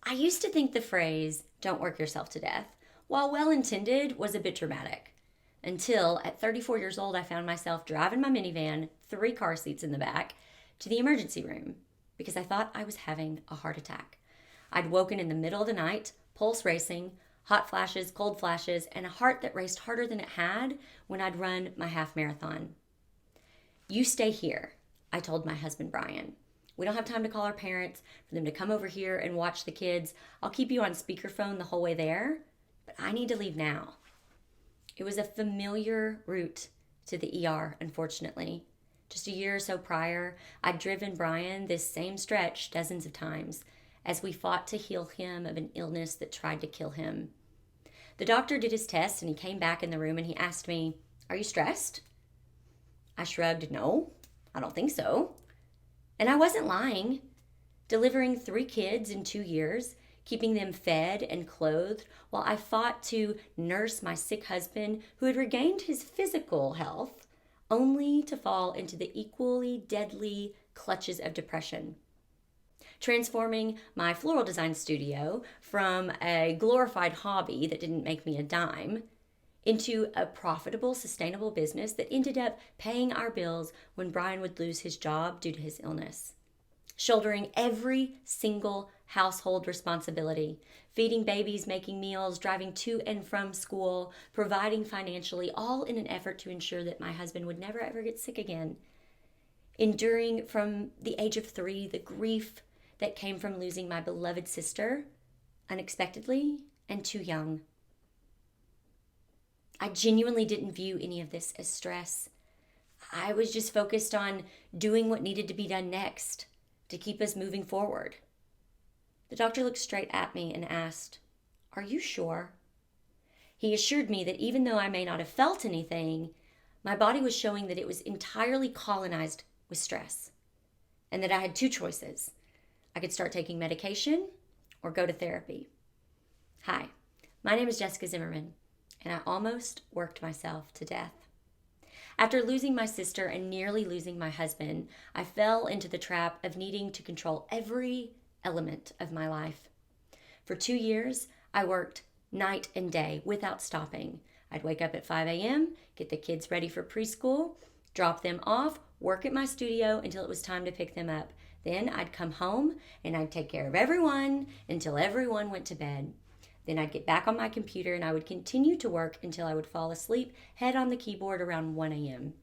I used to think the phrase, don't work yourself to death, while well intended, was a bit dramatic. Until at 34 years old, I found myself driving my minivan, 3 car seats in the back, to the emergency room because I thought I was having a heart attack. I'd woken in the middle of the night, pulse racing, hot flashes, cold flashes, and a heart that raced harder than it had when I'd run my half marathon. You stay here, I told my husband Brian. We don't have time to call our parents for them to come over here and watch the kids. I'll keep you on speakerphone the whole way there, but I need to leave now. It was a familiar route to the ER, unfortunately. Just a year or so prior, I'd driven Brian this same stretch dozens of times as we fought to heal him of an illness that tried to kill him. The doctor did his test and he came back in the room and he asked me, "Are you stressed?" I shrugged, "No, I don't think so." And I wasn't lying. Delivering 3 kids in 2 years, keeping them fed and clothed while I fought to nurse my sick husband who had regained his physical health, only to fall into the equally deadly clutches of depression. Transforming my floral design studio from a glorified hobby that didn't make me a dime into a profitable, sustainable business that ended up paying our bills when Brian would lose his job due to his illness. Shouldering every single household responsibility, feeding babies, making meals, driving to and from school, providing financially, all in an effort to ensure that my husband would never ever get sick again. Enduring from the age of 3 the grief that came from losing my beloved sister unexpectedly and too young. I genuinely didn't view any of this as stress. I was just focused on doing what needed to be done next to keep us moving forward. The doctor looked straight at me and asked, "Are you sure?" He assured me that even though I may not have felt anything, my body was showing that it was entirely colonized with stress, and that I had 2 choices. I could start taking medication or go to therapy. Hi, my name is Jessica Zimmerman, and I almost worked myself to death. After losing my sister and nearly losing my husband, I fell into the trap of needing to control every element of my life. For 2 years, I worked night and day without stopping. I'd wake up at 5 a.m., get the kids ready for preschool, drop them off, work at my studio until it was time to pick them up. Then I'd come home and I'd take care of everyone until everyone went to bed. Then I'd get back on my computer and I would continue to work until I would fall asleep, head on the keyboard around 1 a.m.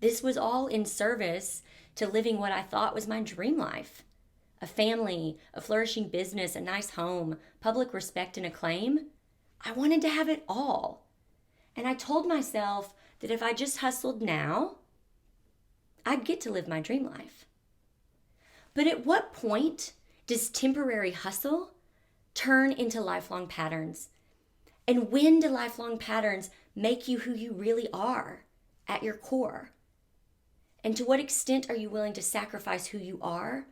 This was all in service to living what I thought was my dream life. A family, a flourishing business, a nice home, public respect and acclaim. I wanted to have it all. And I told myself that if I just hustled now, I'd get to live my dream life. But at what point does temporary hustle turn into lifelong patterns? And when do lifelong patterns make you who you really are at your core? And to what extent are you willing to sacrifice who you are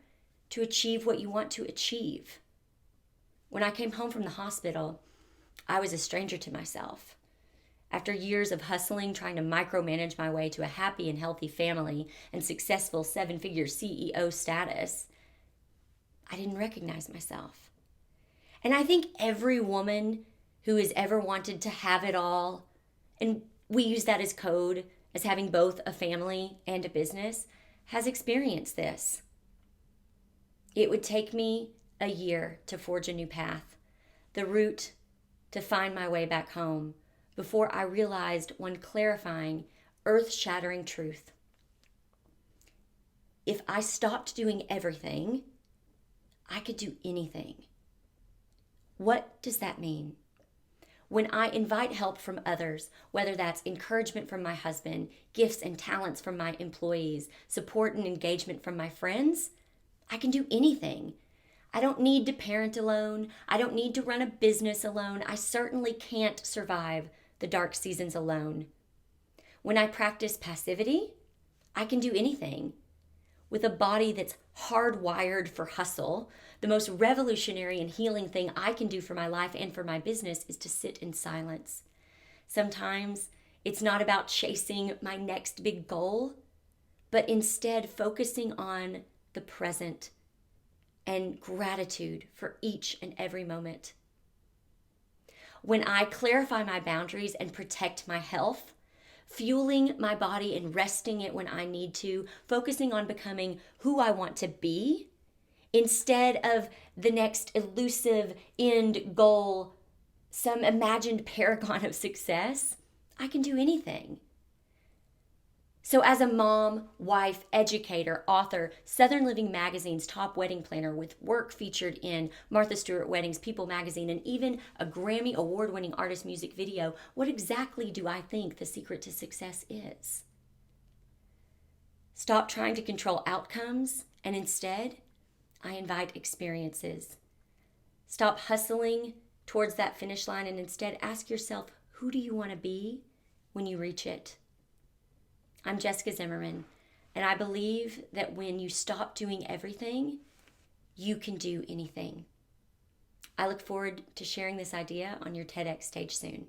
to achieve what you want to achieve? When I came home from the hospital, I was a stranger to myself. After years of hustling, trying to micromanage my way to a happy and healthy family and successful 7-figure CEO status, I didn't recognize myself. And I think every woman who has ever wanted to have it all, and we use that as code, as having both a family and a business, has experienced this. It would take me a year to forge a new path, the route to find my way back home, before I realized one clarifying, earth-shattering truth. If I stopped doing everything, I could do anything. What does that mean? When I invite help from others, whether that's encouragement from my husband, gifts and talents from my employees, support and engagement from my friends, I can do anything. I don't need to parent alone. I don't need to run a business alone. I certainly can't survive the dark seasons alone. When I practice passivity, I can do anything. With a body that's hardwired for hustle, the most revolutionary and healing thing I can do for my life and for my business is to sit in silence. Sometimes it's not about chasing my next big goal, but instead focusing on the present, and gratitude for each and every moment. When I clarify my boundaries and protect my health, fueling my body and resting it when I need to, focusing on becoming who I want to be instead of the next elusive end goal, some imagined paragon of success, I can do anything. So as a mom, wife, educator, author, Southern Living Magazine's top wedding planner with work featured in Martha Stewart Weddings, People Magazine, and even a Grammy award-winning artist music video, what exactly do I think the secret to success is? Stop trying to control outcomes, and instead, I invite experiences. Stop hustling towards that finish line and instead ask yourself, who do you want to be when you reach it? I'm Jessica Zimmerman, and I believe that when you stop doing everything, you can do anything. I look forward to sharing this idea on your Tedx stage soon.